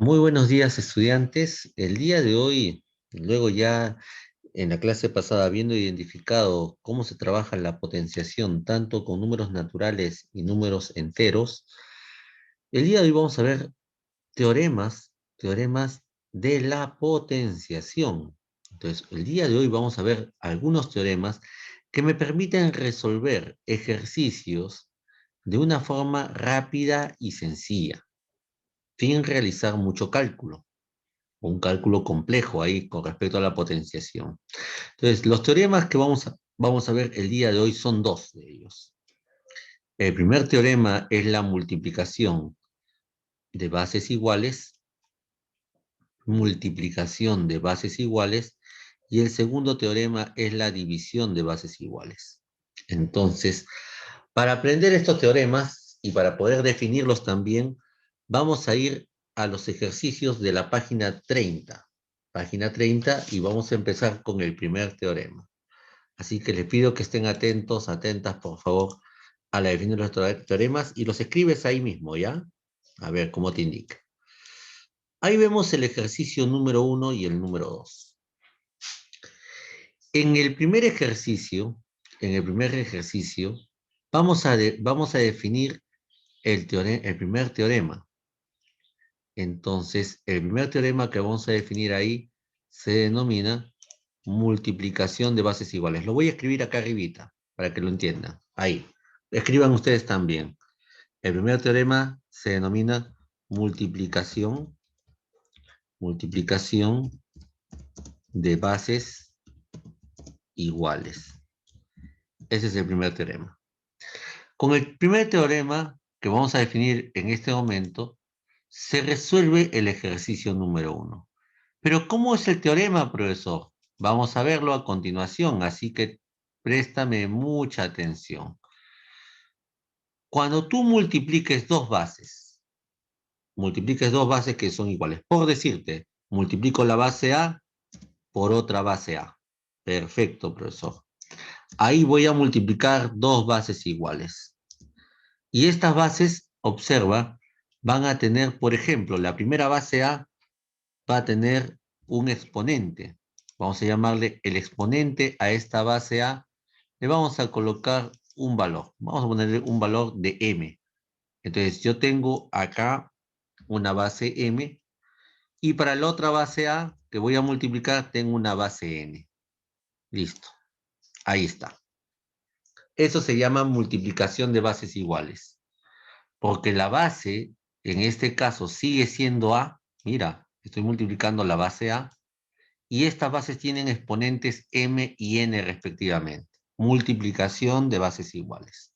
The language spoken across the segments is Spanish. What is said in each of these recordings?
Muy buenos días, estudiantes. El día de hoy, luego ya en la clase pasada, habiendo identificado cómo se trabaja la potenciación tanto con números naturales y números enteros, el día de hoy vamos a ver teoremas de la potenciación. Entonces, el día de hoy vamos a ver algunos teoremas que me permiten resolver ejercicios de una forma rápida y sencilla, sin realizar mucho cálculo, un cálculo complejo ahí con respecto a la potenciación. Entonces, los teoremas que vamos a ver el día de hoy son dos de ellos. El primer teorema es la multiplicación de bases iguales, y el segundo teorema es la división de bases iguales. Entonces, para aprender estos teoremas y para poder definirlos también, vamos a ir a los ejercicios de la página 30. Página 30 y vamos a empezar con el primer teorema. Así que les pido que estén atentos, atentas, por favor, a la definición de los teoremas y los escribes ahí mismo, ¿ya? A ver cómo te indica. Ahí vemos el ejercicio número 1 y el número 2. En el primer ejercicio, vamos a definir el primer teorema. Entonces, el primer teorema que vamos a definir ahí se denomina multiplicación de bases iguales. Lo voy a escribir acá arribita para que lo entiendan. Ahí. Escriban ustedes también. El primer teorema se denomina multiplicación de bases iguales. Ese es el primer teorema. Con el primer teorema que vamos a definir en este momento, se resuelve el ejercicio número 1. Pero ¿cómo es el teorema, profesor? Vamos a verlo a continuación, así que préstame mucha atención. Cuando tú multipliques dos bases que son iguales, por decirte, multiplico la base A por otra base A. Perfecto, profesor. Ahí voy a multiplicar dos bases iguales. Y estas bases, observa, van a tener, por ejemplo, la primera base A va a tener un exponente. Vamos a llamarle el exponente a esta base A. Le vamos a colocar un valor. Vamos a ponerle un valor de M. Entonces yo tengo acá una base M y para la otra base A que voy a multiplicar tengo una base N. Listo. Ahí está. Eso se llama multiplicación de bases iguales. Porque la base, en este caso, sigue siendo A. Mira, estoy multiplicando la base A. Y estas bases tienen exponentes M y N respectivamente. Multiplicación de bases iguales.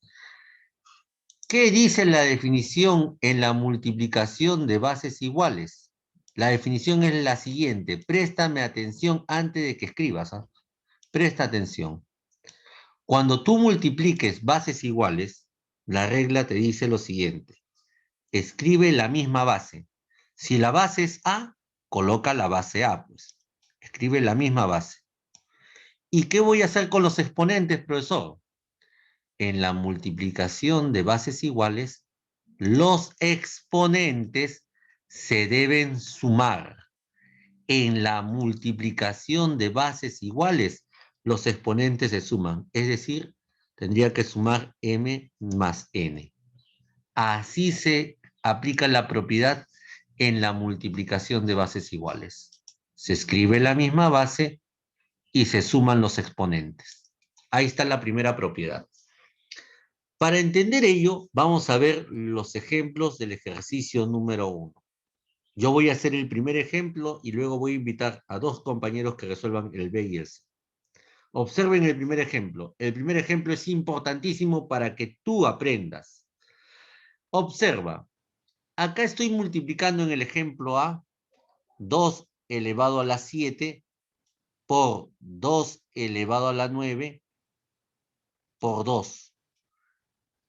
¿Qué dice la definición en la multiplicación de bases iguales? La definición es la siguiente. Préstame atención antes de que escribas. ¿Ah? Presta atención. Cuando tú multipliques bases iguales, la regla te dice lo siguiente. Escribe la misma base. Si la base es A, coloca la base A, pues. Escribe la misma base. ¿Y qué voy a hacer con los exponentes, profesor? En la multiplicación de bases iguales, los exponentes se deben sumar. En la multiplicación de bases iguales, los exponentes se suman. Es decir, tendría que sumar M más N. Así se aplica la propiedad en la multiplicación de bases iguales. Se escribe la misma base y se suman los exponentes. Ahí está la primera propiedad. Para entender ello, vamos a ver los ejemplos del ejercicio número 1. Yo voy a hacer el primer ejemplo y luego voy a invitar a dos compañeros que resuelvan el B y el C. Observen el primer ejemplo. El primer ejemplo es importantísimo para que tú aprendas. Observa. Acá estoy multiplicando en el ejemplo A 2 elevado a la 7 por 2 elevado a la 9 por 2.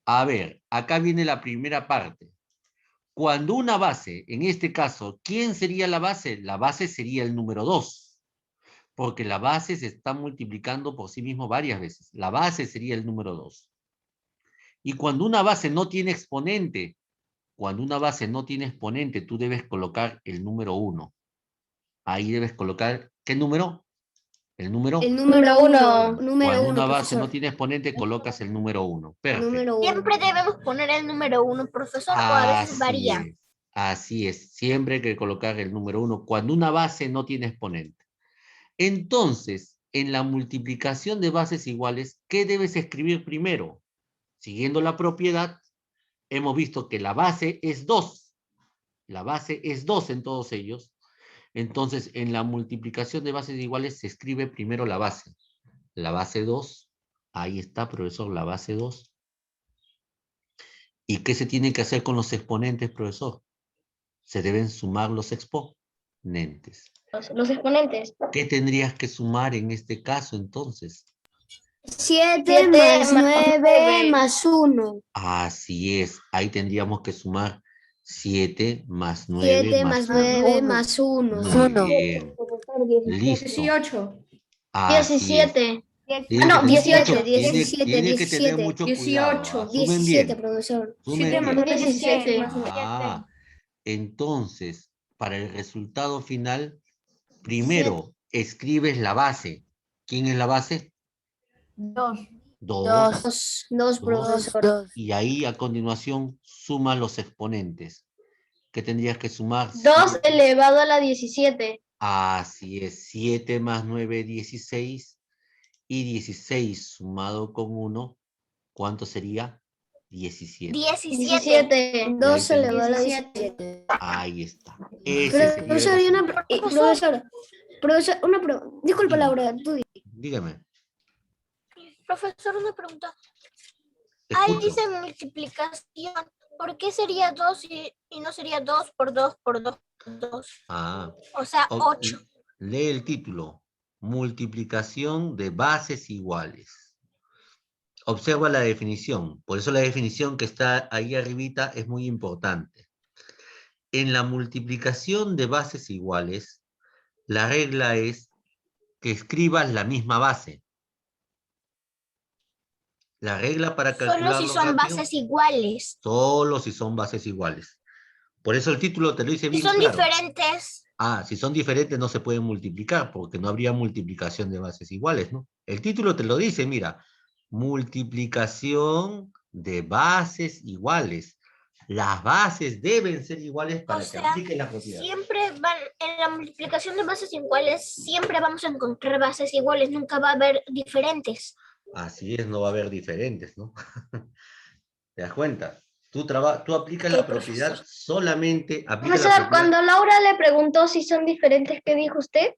A ver, acá viene la primera parte. Cuando una base, en este caso, ¿quién sería la base? La base sería el número 2, porque la base se está multiplicando por sí mismo varias veces. La base sería el número 2. Y cuando una base no tiene exponente, cuando una base no tiene exponente, tú debes colocar el número 1. Ahí debes colocar, ¿qué número? El número. El número 1. Número Cuando 1, una base profesor. no tiene exponente, colocas el número 1. Perfecto. Número 1. Siempre debemos poner el número 1, profesor, o a veces varía. Es. Así es. Siempre hay que colocar el número 1 cuando una base no tiene exponente. Entonces, en la multiplicación de bases iguales, ¿qué debes escribir primero? Siguiendo la propiedad, hemos visto que la base es 2. La base es 2 en todos ellos. Entonces, en la multiplicación de bases iguales se escribe primero la base. La base 2. Ahí está, profesor, la base 2. ¿Y qué se tiene que hacer con los exponentes, profesor? Se deben sumar los exponentes. Los exponentes. ¿Qué tendrías que sumar en este caso, entonces? 7 más 9 más 1. Así es. Ahí tendríamos que sumar 7 más 9 7 más 9 más 1. Muy bien. Listo. 18. Así es. 17. No, 18. Tiene que tener mucho cuidado. 18. Asumen 17, bien. profesor. Sumen 7 más bien. 9, 17. Ah, entonces, para el resultado final, primero escribes la base. ¿Quién es la base? 2. 2. 2, profesor. Y ahí a continuación sumas los exponentes. ¿Qué tendrías que sumar? 2 elevado a la 17. Así es. 7 más 9, 16. Y 16 sumado con 1, ¿cuánto sería? 17. 17. 2 elevado a la 17. Ahí está. Ese sería el Profesor, resultado. profesor, una pregunta. Disculpa, Dígame. Laura, tú di. Dígame. Profesor, una pregunta. Escucho. Ahí dice multiplicación. ¿Por qué sería 2 y no sería 2 por 2 por 2 por 2? Ah, O sea, 8. lee el título. Multiplicación de bases iguales. Observa la definición. Por eso la definición que está ahí arribita es muy importante. En la multiplicación de bases iguales, la regla es que escribas la misma base. La regla para calcularlo Solo si son rápido, bases iguales. solo si son bases iguales. Por eso el título te lo dice Si bien son claro. diferentes. Ah, si son diferentes no se pueden multiplicar, porque no habría multiplicación de bases iguales, ¿no? El título te lo dice, mira, multiplicación de bases iguales. Las bases deben ser iguales para que aplique la propiedad. Siempre van, en la multiplicación de bases iguales, siempre vamos a encontrar bases iguales, nunca va a haber diferentes. Así es, no va a haber diferentes, ¿no? ¿Te das cuenta? Tú aplicas la propiedad, profesor. solamente aplica la Profesor, propiedad. cuando Laura le preguntó si son diferentes, ¿qué dijo usted?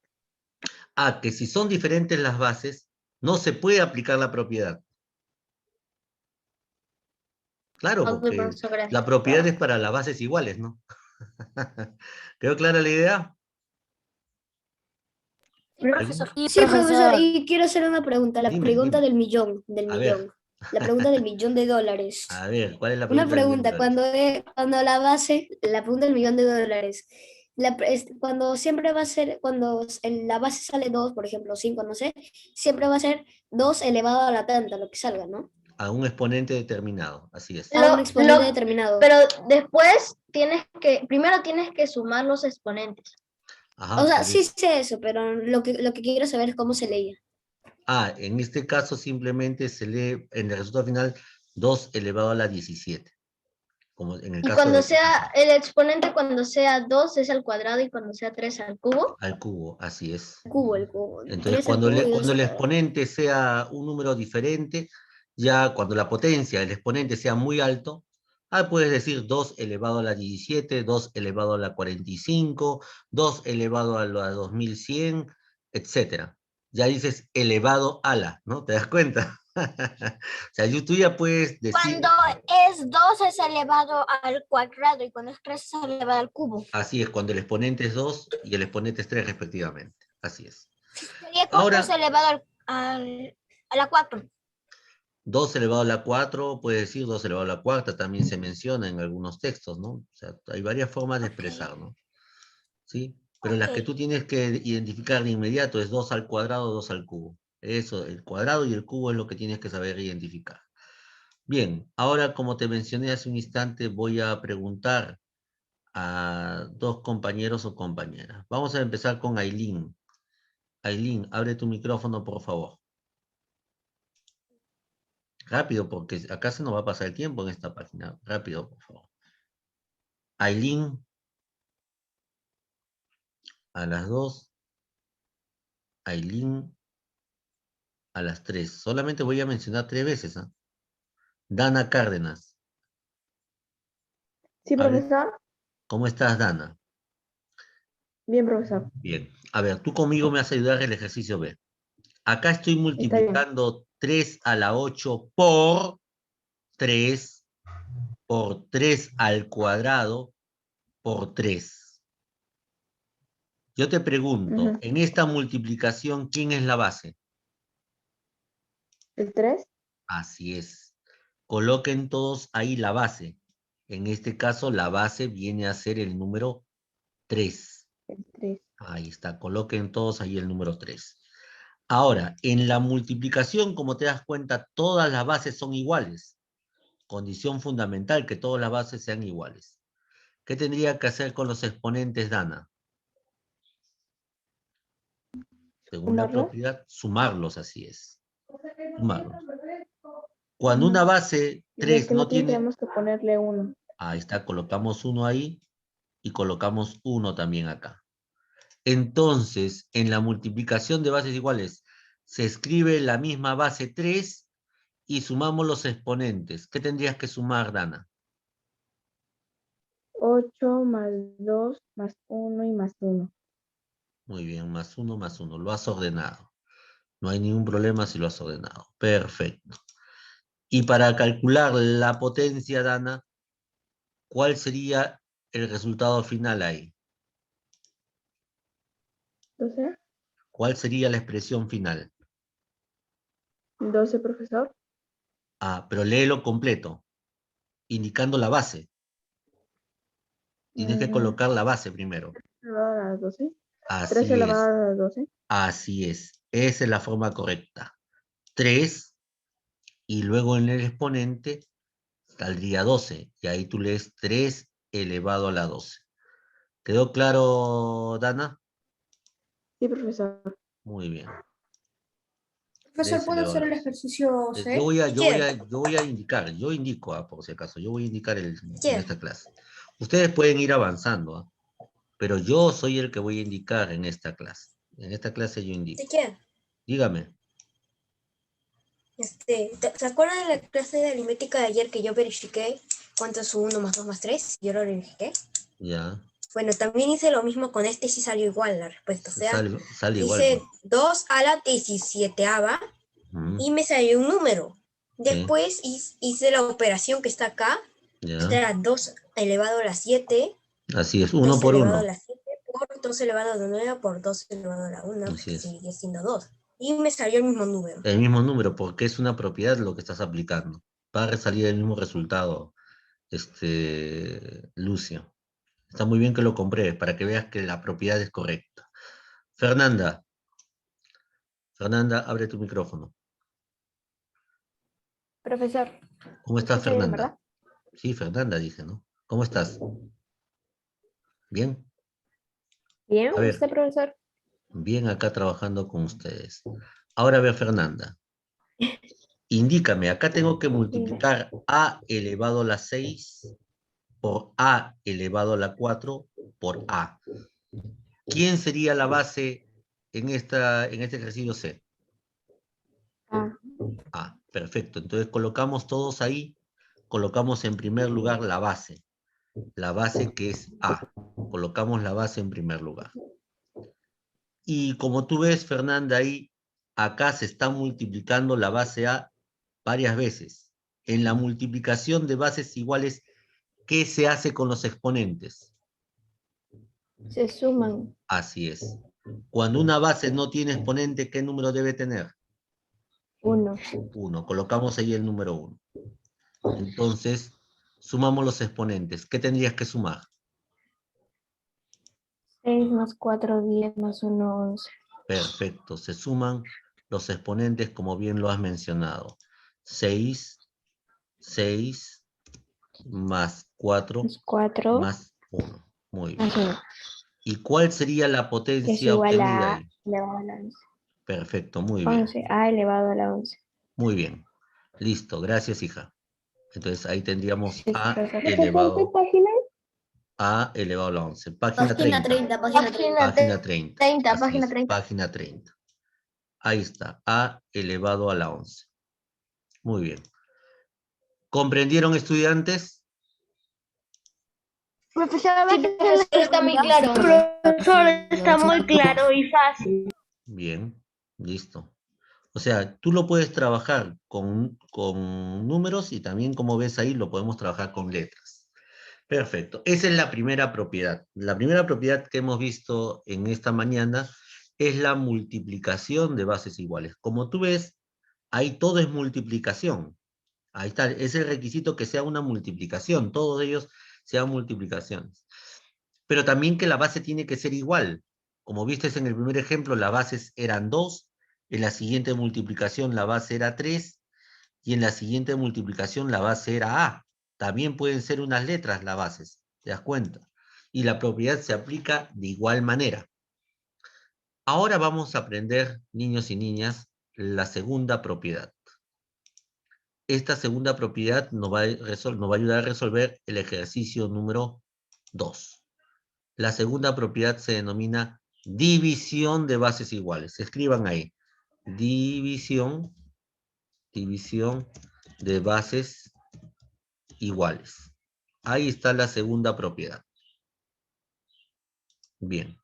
Ah, que si son diferentes las bases, no se puede aplicar la propiedad. Claro, porque la propiedad es para las bases iguales, ¿no? ¿Quedó clara la idea? Profesor. Sí, profesor, y quiero hacer una pregunta, la Dime, pregunta dime. del millón, A ver. la pregunta del millón de dólares. A ver, ¿cuál es la Una pregunta? pregunta, cuando la pregunta del millón de dólares, cuando siempre va a ser, cuando la base sale 2, por ejemplo, 5, no sé, siempre va a ser 2 elevado a la tanta, lo que salga, ¿no? A un exponente determinado, así es. A un exponente determinado. Pero después primero tienes que sumar los exponentes. Ajá, O sea, sí sé eso, pero lo que quiero saber es cómo se leía. Ah, en este caso simplemente se lee en el resultado final 2 elevado a la 17. Como en el Y caso cuando de sea el exponente, cuando sea 2 es al cuadrado y cuando sea 3 al cubo. al cubo, así es. El cubo. Entonces, 3 al cubo y 2 cuando al el cuadrado. exponente sea un número diferente, ya cuando la potencia del exponente sea muy alto, puedes decir 2 elevado a la 17, 2 elevado a la 45, 2 elevado a la 2100, etc. Ya dices elevado a la, ¿no? ¿Te das cuenta? O sea, tú ya puedes decir... Cuando es 2 es elevado al cuadrado y cuando es 3 es elevado al cubo. Así es, cuando el exponente es 2 y el exponente es 3 respectivamente. Así es. Sería Ahora, 2 elevado a la 4. 2 elevado a la 4, puede decir 2 elevado a la cuarta, también se menciona en algunos textos, ¿no? O sea, hay varias formas de expresar, ¿no? ¿Sí? Pero las que tú tienes que identificar de inmediato es 2 al cuadrado, 2 al cubo. Eso, el cuadrado y el cubo es lo que tienes que saber identificar. Bien, ahora como te mencioné hace un instante, voy a preguntar a dos compañeros o compañeras. Vamos a empezar con Ailín. Ailín, abre tu micrófono, por favor. Rápido, porque acá se nos va a pasar el tiempo en esta página. Rápido, por favor. Ailín, a las 2. Ailín, a las 3. Solamente voy a mencionar 3 veces. ¿Ah? Dana Cárdenas. Sí, Abre. profesor. ¿Cómo estás, Dana? Bien, profesor. Bien. A ver, tú conmigo me vas a ayudar en el ejercicio B. Acá estoy Está bien. multiplicando 3 a la 8 por 3 por 3 al cuadrado por 3. Yo te pregunto, en esta multiplicación, ¿quién es la base? ¿El 3? Así es. Coloquen todos ahí la base. En este caso, la base viene a ser el número 3. El 3. Ahí está, coloquen todos ahí el número 3. Ahora, en la multiplicación, como te das cuenta, todas las bases son iguales. Condición fundamental, que todas las bases sean iguales. ¿Qué tendría que hacer con los exponentes, Dana? Según la ¿Sumarlo? propiedad, sumarlos, así es. Sumarlos. Cuando una base Y si es 3 que no no tiene... tenemos que ponerle 1. Ahí está, colocamos 1 ahí y colocamos 1 también acá. Entonces, en la multiplicación de bases iguales, se escribe la misma base 3 y sumamos los exponentes. ¿Qué tendrías que sumar, Dana? 8 más 2 más 1 y más 1. Muy bien, más 1 más 1. Lo has ordenado. No hay ningún problema si lo has ordenado. Perfecto. Y para calcular la potencia, Dana, ¿cuál sería el resultado final ahí? 12. ¿Cuál sería la expresión final? 12, profesor. Ah, pero léelo completo, indicando la base. Tienes que colocar la base primero. 3 elevado a la 12. 3 Así elevado es, a la 12. así es. Esa es la forma correcta. 3 y luego en el exponente saldría 12. Y ahí tú lees 3 elevado a la 12. ¿Quedó claro, Dana? Sí, profesor. Muy bien. Profesor, 3 ¿puedo elevado a hacer la el 12. ejercicio Yo C? voy a, Si yo voy quiere. a, yo voy a indicar, yo indico, por si acaso, yo voy a indicar en ¿Quiere? esta clase. Ustedes pueden ir avanzando, pero yo soy el que voy a indicar en esta clase. En esta clase yo Si indico. quiere. Dígame. ¿Se acuerdan de la clase de aritmética de ayer que yo verifiqué cuánto es 1 más 2 más 3? Yo lo verifiqué. Ya. Bueno, también hice lo mismo con este y sí salió igual la respuesta. O sea, Sale igual, hice pues. 2 a la 17ª Ujú, y me salió un número. sí, Después hice la operación que está acá. O ya. sea, 2 elevado a la 7, Así es, 2 uno por elevado a uno. la 7 por 2 elevado a la 9 por 2 elevado a la 1, Así que es. sigue siendo 2. Y me salió el mismo número. El mismo número, porque es una propiedad lo que estás aplicando. Va a salir el mismo resultado, Lucio. Está muy bien que lo compruebes para que veas que la propiedad es correcta. Fernanda. Fernanda, abre tu micrófono. Profesor, ¿Cómo ¿me estás, escucha bien, Fernanda? verdad? Sí, Fernanda dice, ¿no? ¿Cómo estás? ¿Bien? Bien, A ver, ¿usted, profesor? bien acá trabajando con ustedes. Ahora ve, Fernanda. Indícame, acá tengo que Dime. multiplicar a elevado a la 6 por a elevado a la 4 por a. ¿Quién sería la base en este ejercicio C? Ah, A, perfecto. Entonces colocamos todos ahí, colocamos en primer lugar la base que es A. Colocamos la base en primer lugar. Y como tú ves, Fernanda, ahí, acá se está multiplicando la base A varias veces. En la multiplicación de bases iguales, ¿qué se hace con los exponentes? se suman. Así es. Cuando una base no tiene exponente, ¿qué número debe tener? 1. 1. Colocamos ahí el número 1. Entonces, sumamos los exponentes. ¿Qué tendrías que sumar? 6 más 4, 10 más 1, 11. Perfecto. Se suman los exponentes como bien lo has mencionado. 6 6 más 4 4 más 1. Muy bien. más 1, ¿Y cuál sería la que es potencia igual obtenida a ahí? elevado a la 11. Perfecto, muy bien. 11, a elevado a la 11. Muy bien. Listo, gracias, hija. Entonces ahí tendríamos Sí, a profesor. elevado página? a elevado a la 11. Página Página 30. 30, página 30. Página 30. 30, Así página es, 30. página 30. Ahí está, a elevado a la 11. Muy bien. ¿Comprendieron, estudiantes? Profesor, Sí, profesor, está muy claro. Profesor, está muy claro y fácil. Bien, listo. O sea, tú lo puedes trabajar con números y también, como ves ahí, lo podemos trabajar con letras. Perfecto. Esa es la primera propiedad. La primera propiedad que hemos visto en esta mañana es la multiplicación de bases iguales. Como tú ves, ahí todo es multiplicación. Ahí está, es el requisito que sea una multiplicación. Todos ellos sean multiplicaciones. Pero también que la base tiene que ser igual. Como viste en el primer ejemplo, las bases eran 2, en la siguiente multiplicación la base era 3, y en la siguiente multiplicación la base era A. También pueden ser unas letras las bases, ¿te das cuenta? Y la propiedad se aplica de igual manera. Ahora vamos a aprender, niños y niñas, la segunda propiedad. Esta segunda propiedad nos va a ayudar a resolver el ejercicio número 2. La segunda propiedad se denomina división de bases iguales. Escriban ahí. División de bases iguales. Ahí está la segunda propiedad. Bien.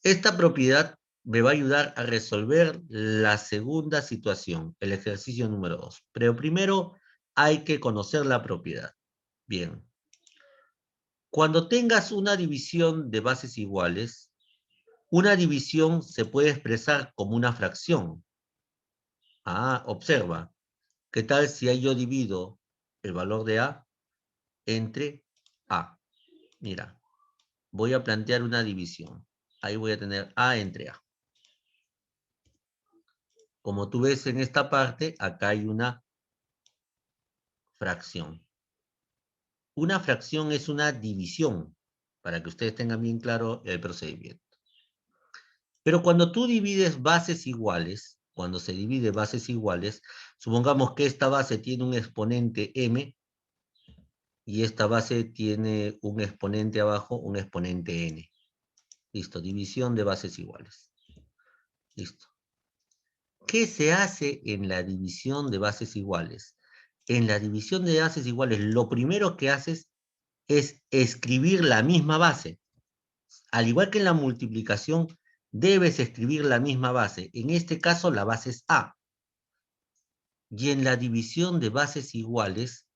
Esta propiedad me va a ayudar a resolver la segunda situación, el ejercicio número 2. Pero primero hay que conocer la propiedad. Bien. Cuando tengas una división de bases iguales, una división se puede expresar como una fracción. Ah, observa. ¿Qué tal si ahí yo divido el valor de A entre A? Mira, voy a plantear una división. Ahí voy a tener A entre A. Como tú ves en esta parte, acá hay una fracción. Una fracción es una división, para que ustedes tengan bien claro el procedimiento. Pero cuando tú divides bases iguales, cuando se divide bases iguales, supongamos que esta base tiene un exponente m y esta base tiene un exponente abajo, un exponente n. Listo, división de bases iguales. Listo. ¿Qué se hace en la división de bases iguales? En la división de bases iguales, lo primero que haces es escribir la misma base. Al igual que en la multiplicación, debes escribir la misma base. En este caso, la base es A. Y en la división de bases iguales,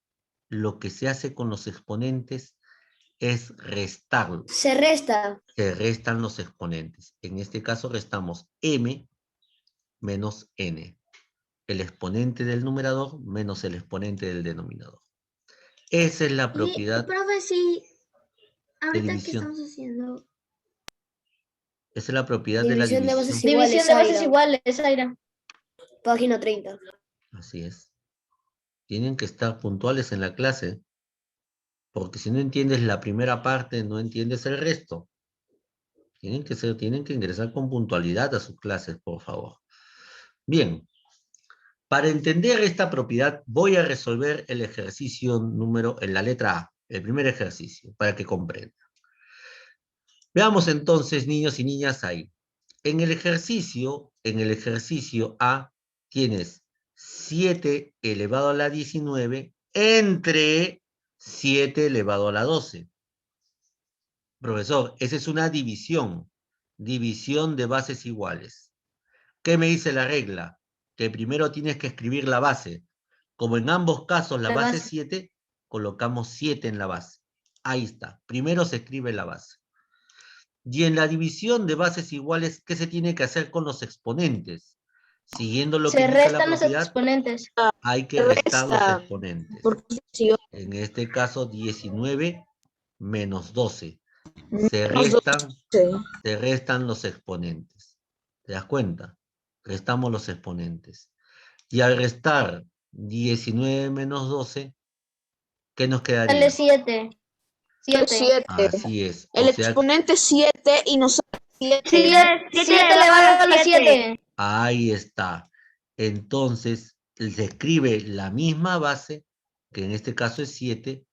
lo que se hace con los exponentes es restarlos. Se resta. Se restan los exponentes. En este caso, restamos m menos n. El exponente del numerador menos el exponente del denominador. Esa es la propiedad profe, sí, de ahorita que división. estamos haciendo. Esa es la propiedad de la División de bases división. iguales. División de bases Zaira. iguales, Zaira. Página 30. Así es. Tienen que estar puntuales en la clase, porque si no entiendes la primera parte, no entiendes el resto. Tienen que ingresar con puntualidad a sus clases, por favor. Bien. Para entender esta propiedad, voy a resolver el ejercicio número en la letra A, el primer ejercicio, para que comprendan. Veamos entonces, niños y niñas, ahí. En el ejercicio A, tienes 7 elevado a la 19 entre 7 elevado a la 12. Profesor, esa es una división. División de bases iguales. ¿Qué me dice la regla? Que primero tienes que escribir la base. Como en ambos casos la base es 7, colocamos 7 en la base. Ahí está. Primero se escribe la base. Y en la división de bases iguales, ¿qué se tiene que hacer con los exponentes? Siguiendo lo que Se indica la restan los propiedad, exponentes. hay que restar los exponentes. En este caso, 19 menos 12. Se restan los exponentes. ¿Te das cuenta? Restamos los exponentes. Y al restar 19 menos 12, ¿qué nos Sale quedaría? 7. 7. 7. Así es. El O sea, exponente es 7 y nos sale 7. 7 elevado a la 7. ahí está. Entonces, se escribe la misma base, que en este caso es 7,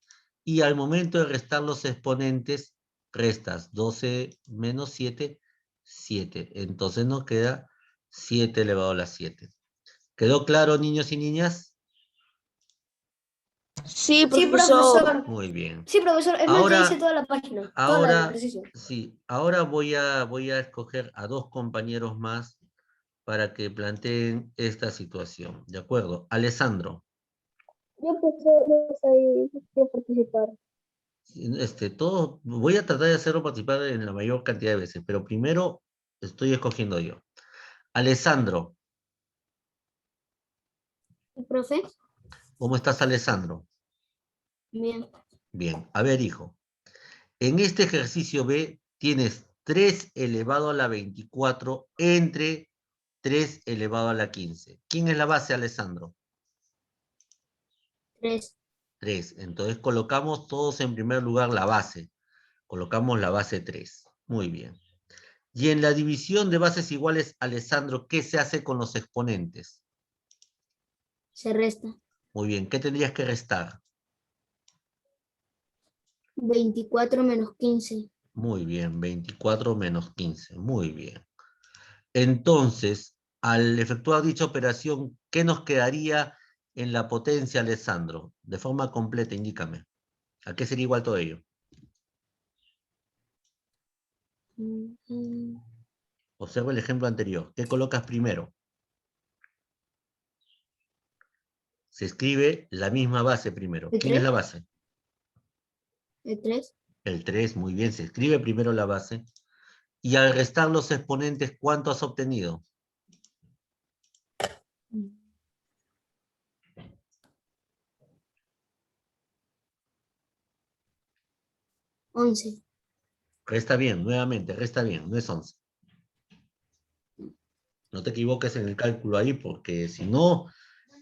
y al momento de restar los exponentes, restas 12 menos 7, 7. Entonces nos queda 7 elevado a la 7. ¿Quedó claro, niños y niñas? Sí, Sí, profesor. profesor. Muy bien. Sí, profesor. Es más, ya hice toda la página. Todo el ejercicio. Sí, ahora voy a escoger a 2 compañeros más para que planteen esta situación. ¿De acuerdo? Alessandro, Yo, profesor, no sé, quiero participar. voy a tratar de hacerlo participar en la mayor cantidad de veces, pero primero estoy escogiendo yo. Alessandro, ¿Profe? ¿cómo estás, Alessandro? Bien. Bien, a ver, hijo. En este ejercicio B tienes 3 elevado a la 24 entre 3 elevado a la 15. ¿Quién es la base, Alessandro? 3. 3. Entonces colocamos todos en primer lugar la base. Colocamos la base 3. Muy bien. Y en la división de bases iguales, Alessandro, ¿qué se hace con los exponentes? Se resta. Muy bien. ¿Qué tendrías que restar? 24 menos 15. Muy bien. 24 menos 15. Muy bien. Entonces, al efectuar dicha operación, ¿qué nos quedaría en la potencia, Alessandro? De forma completa, indícame. ¿A qué sería igual todo ello? Observa el ejemplo anterior. ¿Qué colocas primero? Se escribe la misma base primero. ¿El ¿Quién es 3? la base? ¿El 3? El 3, muy bien. Se escribe primero la base. Y al restar los exponentes, ¿cuánto has obtenido? 11. Resta bien, nuevamente, resta bien, no es 11. No te equivoques en el cálculo ahí, porque si no,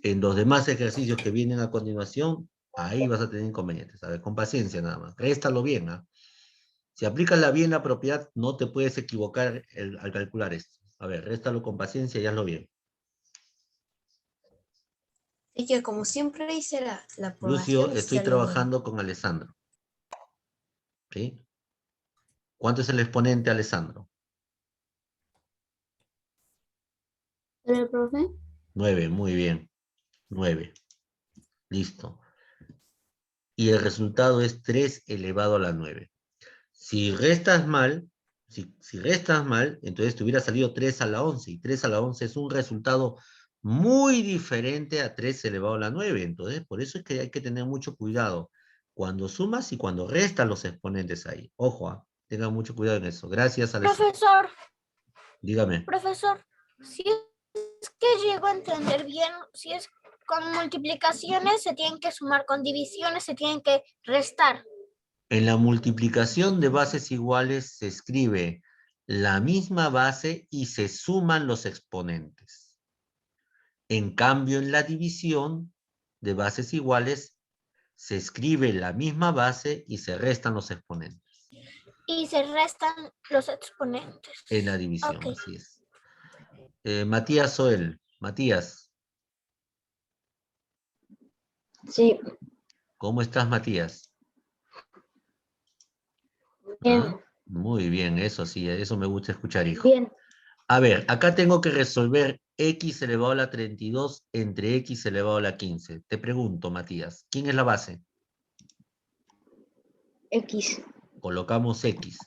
en los demás ejercicios que vienen a continuación, ahí vas a tener inconvenientes. A ver, con paciencia nada más. Réstalo bien, ¿ah? Si aplicas bien la propiedad, no te puedes equivocar al calcular esto. A ver, réstalo con paciencia y hazlo bien. Y que como siempre hice la Lucio, aprobación, estoy trabajando con Alessandro. ¿Sí? ¿Cuánto es el exponente, Alessandro? ¿El profe? 9, muy bien. 9. Listo. Y el resultado es 3 elevado a la 9. Si restas mal, si restas mal, entonces te hubiera salido 3 a la 11, y 3 a la 11 es un resultado muy diferente a 3 elevado a la 9. Entonces, por eso es que hay que tener mucho cuidado cuando sumas y cuando restas los exponentes ahí. Ojo, tengan mucho cuidado en eso. Gracias, Alessandro. Profesor, Dígame. profesor, si es que llego a entender bien, si es con multiplicaciones se tienen que sumar, con divisiones se tienen que restar. En la multiplicación de bases iguales se escribe la misma base y se suman los exponentes. En cambio, en la división de bases iguales se escribe la misma base y se restan los exponentes. Y se restan los exponentes. En la división, Ok. así es. Matías Soel. Matías, Sí. ¿cómo estás, Matías? Bien. ¿Ah? Muy bien, eso sí, eso me gusta escuchar, hijo. Bien. A ver, acá tengo que resolver x elevado a la 32 entre x elevado a la 15. Te pregunto, Matías, ¿quién es la base? X. Colocamos x,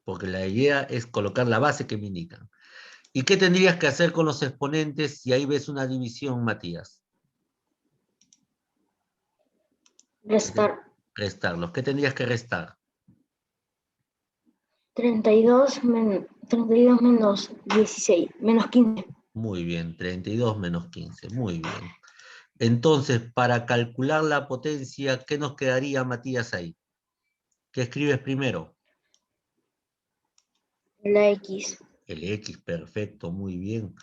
porque la idea es colocar la base que me indican. ¿Y qué tendrías que hacer con los exponentes si ahí ves una división, Matías? Restar. Restarlos. ¿Qué tendrías que restar? 32 menos 16. Menos 15. Muy bien, 32 menos 15. Muy bien. Entonces, para calcular la potencia, ¿qué nos quedaría, Matías, ahí? ¿Qué escribes primero? La X. El X, perfecto, muy bien.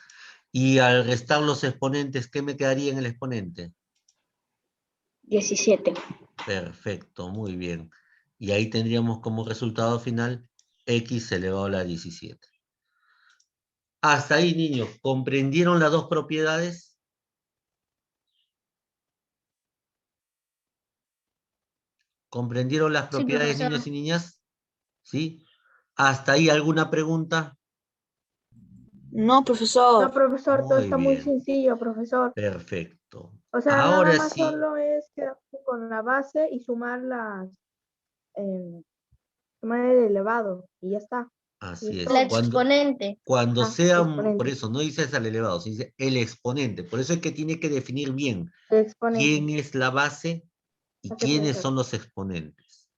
Y al restar los exponentes, ¿qué me quedaría en el exponente? 17. Perfecto, muy bien. Y ahí tendríamos como resultado final x elevado a la 17. Hasta ahí, niños, ¿comprendieron las dos propiedades? ¿Comprendieron las Sí, propiedades, profesor. niños y niñas? ¿Sí? ¿Hasta ahí alguna pregunta? No, No, profesor. profesor, todo Muy está muy bien, sencillo, profesor. perfecto. O sea, nada Ahora más sí, solo es quedarse con la base y sumar el elevado y ya está. Y así es es. La todo. exponente. Cuando Ajá, sea, por exponente. eso no dices al elevado, se dice el exponente. Por eso es que tiene que definir bien El exponente. quién es la base y Ok, quiénes profesor. son los exponentes.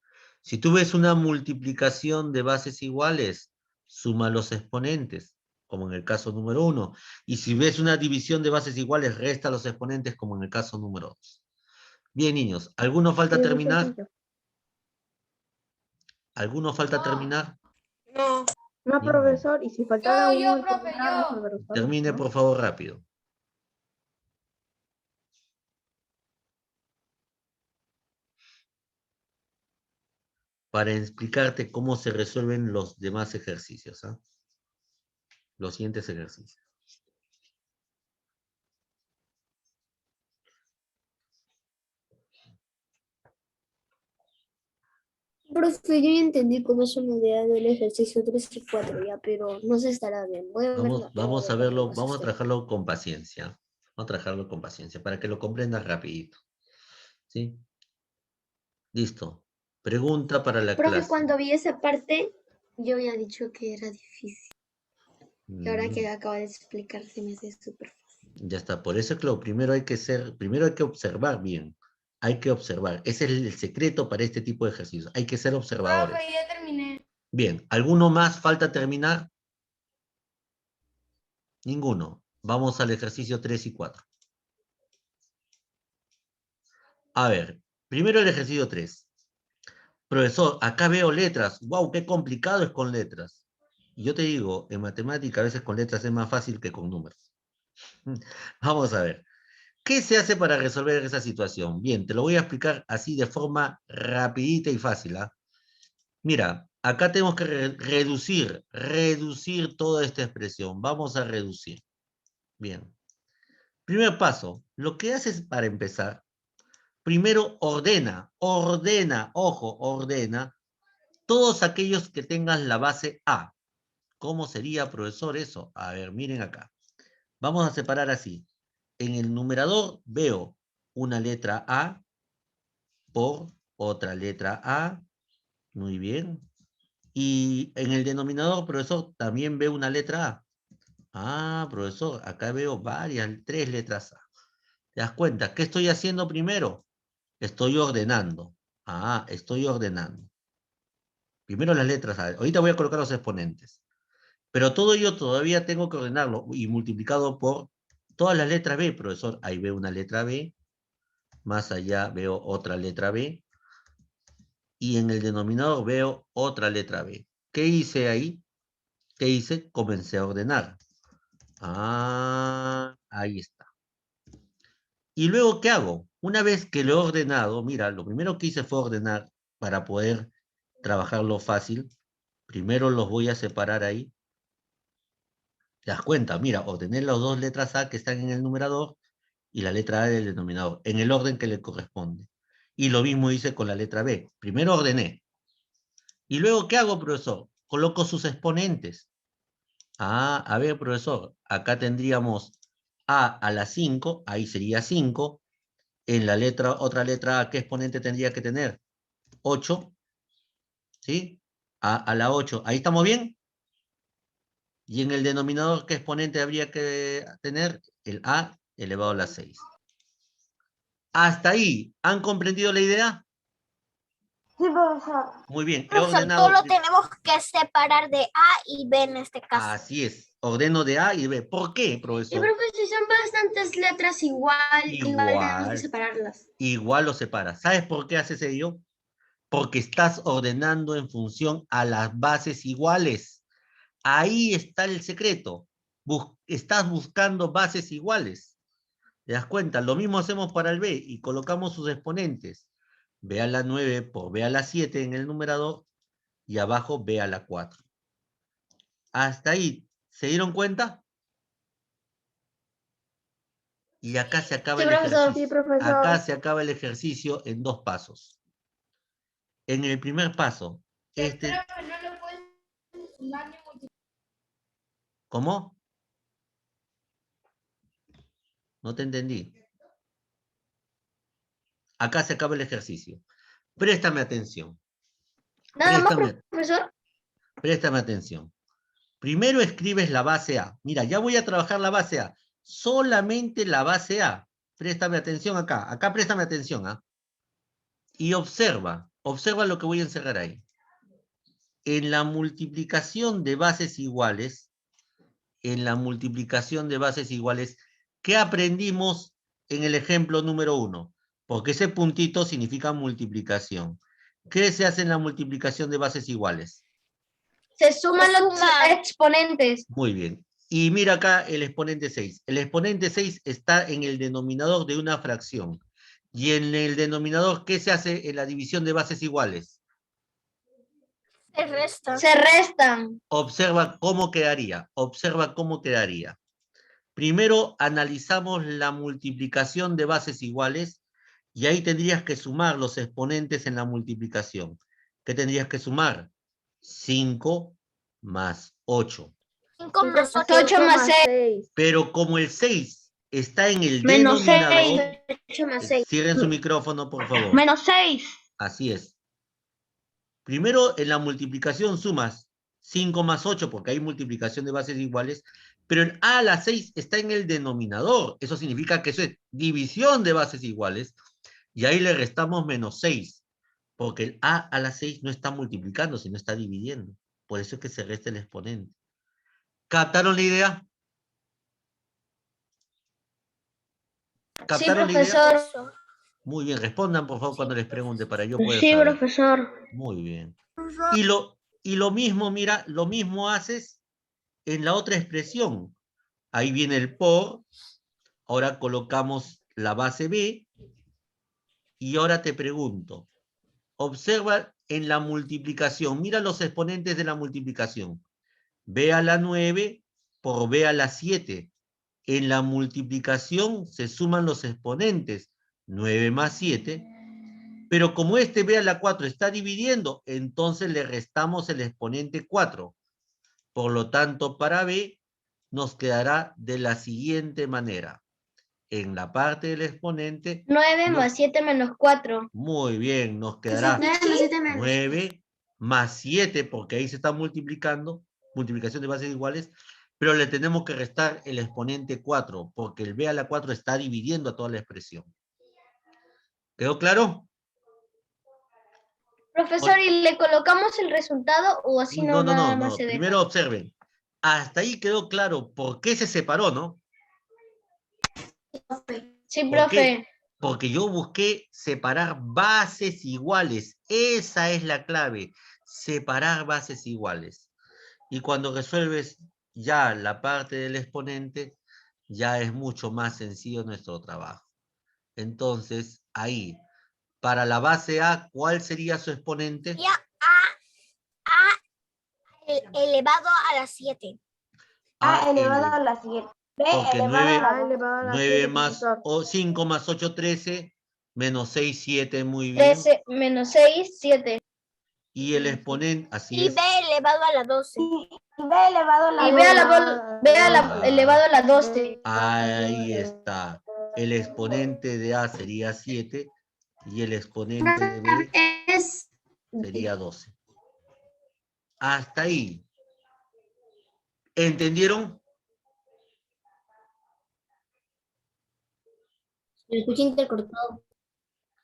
Si tú ves una multiplicación de bases iguales, suma los exponentes, como en el caso número 1. Y si ves una división de bases iguales, resta los exponentes, como en el caso número 2. Bien, niños, ¿alguno Sí, falta es muy terminar? sencillo. ¿Alguno falta terminar? No. No, Ninguno. profesor, y si faltara uno y Profe, termináramos yo. de resolver, Termine, ¿no? por favor, rápido. Para explicarte cómo se resuelven los demás ejercicios. ¿Ah? Los siguientes ejercicios. Profe, yo ya entendí cómo es una idea del ejercicio 3 y 4 ya, pero no se estará bien. Voy a verlo, voy a Vamos a ver cómo lo verlo, hace vamos a usted. trabajarlo con paciencia. Vamos a trabajarlo con paciencia para que lo comprendas rapidito. ¿Sí? Listo. Pregunta para la Profe, clase. cuando vi esa parte, yo había dicho que era difícil. Y ahora que Mm, acaba de explicar, se me hace súper fácil. ya está. Por eso es que lo primero primero hay que observar bien. Hay que observar. Ese es el secreto para este tipo de ejercicios. Hay que ser observadores. Profe, ya terminé. Bien, ¿alguno más falta terminar? Ninguno. Vamos al ejercicio 3 y 4. A ver, primero el ejercicio 3. Profesor, acá veo letras. ¡Wow! ¡Qué complicado es con letras! Y yo te digo, en matemática a veces con letras es más fácil que con números. Vamos a ver. ¿Qué se hace para resolver esa situación? Bien, te lo voy a explicar así de forma rapidita y fácil. ¿Ah? Mira, acá tenemos que reducir toda esta expresión. Vamos a reducir. Bien. Primer paso, lo que haces para empezar, primero ordena, ojo, ordena todos aquellos que tengan la base A. ¿Cómo sería, profesor, eso? A ver, miren acá. Vamos a separar así. En el numerador veo una letra A por otra letra A. Muy bien. Y en el denominador, profesor, también veo una letra A. Ah, profesor, acá veo tres letras A. ¿Te das cuenta? ¿Qué estoy haciendo primero? Estoy ordenando. Ah, estoy ordenando. Primero las letras A. Ahorita voy a colocar los exponentes. Pero todo ello todavía tengo que ordenarlo y multiplicado por todas las letras B, profesor. Ahí veo una letra B. Más allá veo otra letra B. Y en el denominador veo otra letra B. ¿Qué hice ahí? ¿Qué hice? Comencé a ordenar. Ah, ahí está. ¿Y luego qué hago? Una vez que lo he ordenado, mira, lo primero que hice fue ordenar para poder trabajarlo fácil. Primero los voy a separar ahí. ¿Te das cuenta? Mira, ordené las dos letras A que están en el numerador y la letra A del denominador, en el orden que le corresponde. Y lo mismo hice con la letra B. Primero ordené. ¿Y luego qué hago, profesor? Coloco sus exponentes. Ah, a ver, profesor, acá tendríamos a la 5, ahí sería 5. En la otra letra A, ¿qué exponente tendría que tener? 8, ¿sí? A la 8, ¿ahí estamos bien? Y en el denominador, ¿qué exponente habría que tener? El A elevado a la 6. Hasta ahí, ¿han comprendido la idea? Sí, profesor. Muy bien, he Profesor, ordenado. solo tenemos que separar de A y B en este caso. Así es, ordeno de A y B. ¿Por qué, Y profesor? profe, si son bastantes letras igual tenemos que Igual, separarlas. igual lo separa. ¿Sabes por qué haces ello? Porque estás ordenando en función a las bases iguales. Ahí está el secreto. Estás buscando bases iguales. ¿Te das cuenta? Lo mismo hacemos para el B y colocamos sus exponentes. B a la 9 por B a la 7 en el numerador y abajo B a la 4. Hasta ahí, ¿se dieron cuenta? Y acá se acaba Sí, el profesor. ejercicio. Sí, profesor. Acá se acaba el ejercicio en 2 pasos. En el primer paso, ¿Cómo? No te entendí. Acá se acaba el ejercicio. Préstame atención. Nada más, Préstame, profesor. préstame atención. Primero escribes la base A. Mira, ya voy a trabajar la base A. Solamente la base A. Préstame atención acá. Acá préstame atención, ¿ah? Y observa. Observa lo que voy a encerrar ahí. En la multiplicación de bases iguales, ¿qué aprendimos en el ejemplo número 1? Porque ese puntito significa multiplicación. ¿Qué se hace en la multiplicación de bases iguales? Se suman Se los suman. exponentes. Muy bien. Y mira acá el exponente 6. El exponente 6 está en el denominador de una fracción. Y en el denominador, ¿qué se hace en la división de bases iguales? Se resta. Se restan. Observa cómo quedaría. Observa cómo quedaría. Primero analizamos la multiplicación de bases iguales y ahí tendrías que sumar los exponentes en la multiplicación. ¿Qué tendrías que sumar? 5 más 8. 5 más 8. 8 más 6. Pero como el 6 está en el Menos denominador, 8 más 6. cierren su micrófono, por favor. Menos 6. Así es. Primero en la multiplicación sumas 5 más 8, porque hay multiplicación de bases iguales, pero el A a la 6 está en el denominador. Eso significa que eso es división de bases iguales, y ahí le restamos menos 6, porque el A a la 6 no está multiplicando, sino está dividiendo. Por eso es que se resta el exponente. ¿Captaron la idea? Sí, ¿Captaron la idea? profesor. Muy bien, respondan por favor cuando les pregunte para yo poder Sí, saber. profesor. Muy bien. Y lo mismo, mira, lo mismo haces en la otra expresión. Ahí viene el por, ahora colocamos la base B, y ahora te pregunto, observa en la multiplicación, mira los exponentes de la multiplicación. B a la 9 por B a la 7. En la multiplicación se suman los exponentes, 9 más 7, pero como este B a la 4 está dividiendo, entonces le restamos el exponente 4. Por lo tanto, para B nos quedará de la siguiente manera. En la parte del exponente... 9 más 7 menos 4. Muy bien, nos quedará 9 más 7 menos 9 más 7, porque ahí se está multiplicando, multiplicación de bases iguales, pero le tenemos que restar el exponente 4, porque el B a la 4 está dividiendo a toda la expresión. ¿Quedó claro? Profesor, ¿y le colocamos el resultado o así no, nada más se deja? Primero observen. Hasta ahí quedó claro por qué se separó, ¿no? Sí, ¿Por qué? profe. Porque yo busqué separar bases iguales. Esa es la clave. Separar bases iguales. Y cuando resuelves ya la parte del exponente, ya es mucho más sencillo nuestro trabajo. Entonces, ahí, para la base A, ¿cuál sería su exponente? Ya A elevado a la 7. A elevado a la 7. B Porque elevado a la 2. 9 más 5 más 8, 13, menos 6, 7, muy bien. 13 menos 6, 7. Y el exponente, así Y es. B elevado a la 12. Y B elevado a la Y 2. elevado a la 12. Ahí está. El exponente de A sería 7 y el exponente de B Es sería 12. Hasta ahí. ¿Entendieron? Se escucha intercortado.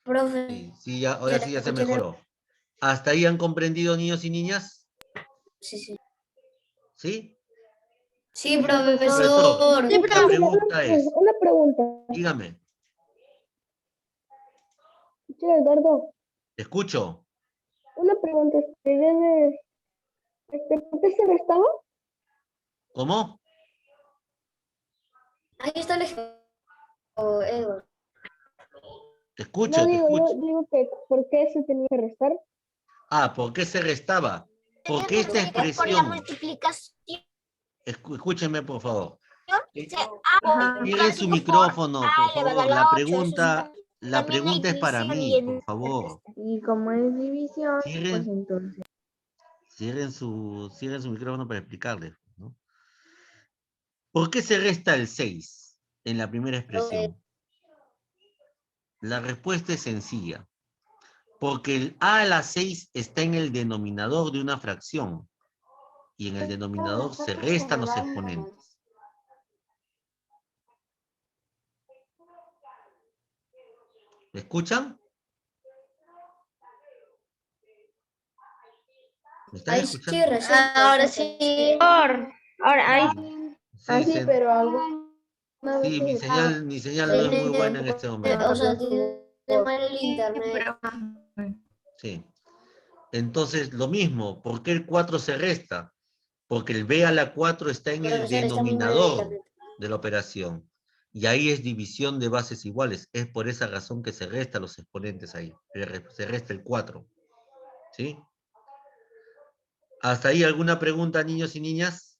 Profe. Sí, ya, ahora sí ya se mejoró. ¿Hasta ahí han comprendido, niños y niñas? Sí, sí. ¿Sí? Sí, profesor. La pregunta es, Una pregunta. dígame, Sí, Eduardo, ¿te escucho? una pregunta. ¿Por qué se restaba? ¿Cómo? Ahí está el ejemplo. Edward. Escuche, No te digo, escucho. yo digo que ¿por qué se tenía que restar? Ah, ¿por qué se restaba? Porque esta Por la expresión, multiplicación escúcheme por favor. se A Cierren su multiplicado micrófono, por por A elevado favor. a la 8. Eso La también hay pregunta es para división mí, y por favor. Y como es división, pues Cierren, entonces. cierren su micrófono para explicarles, ¿no? ¿Por qué se resta el 6 en la primera expresión? La respuesta es sencilla. Porque el a a la 6 está en el denominador de una fracción. Y en el denominador se restan los exponentes. ¿Me escuchan? ¿Me están Ahí sí, escuchando? recién. Ahora sí. Ahora, ahí Sí, Así, pero alguna sí, vez mi señal no es muy buena en este momento. O sea, tiene mal el internet. Sí. Entonces, lo mismo, ¿por qué el 4 se resta? Porque el b a la 4 está en el Profesor, está muy mal el denominador internet. de la operación. Y ahí es división de bases iguales. Es por esa razón que se restan los exponentes ahí. Se resta el 4. ¿Sí? ¿Hasta ahí alguna pregunta, niños y niñas?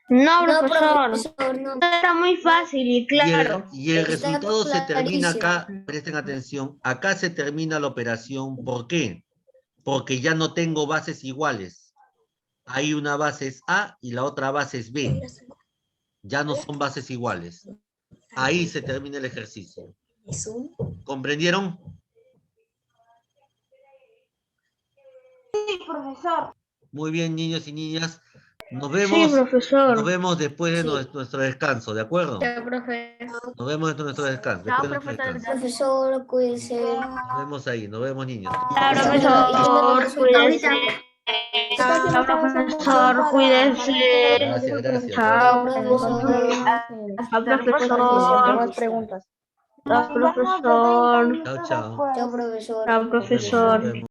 no, No, profesor. profesor, no. Era muy fácil y claro. Y el Está resultado se termina acá, clarísimo. presten atención, acá se termina la operación. ¿Por qué? Porque ya no tengo bases iguales. Hay una base es A y la otra base es B. Ya no son bases iguales. Ahí se termina el ejercicio. ¿Comprendieron? Sí, profesor. Muy bien, niños y niñas. Nos Sí, profesor. vemos después de Sí. nuestro descanso, ¿de acuerdo? Profesor. Nos vemos en nuestro descanso. Después de nuestro descanso. Profesor, cuídense. Nos vemos ahí, nos vemos, niños. Chao, Y tengo una profesor. Cuídense. consulta. Chao, profesor. Cuídense. Gracias, gracias. Chao, Profesor. Chao, profesor. Más preguntas. Chao, profesor. Chao, chao. Chao, profesor. Chao, profesor. Nos vemos.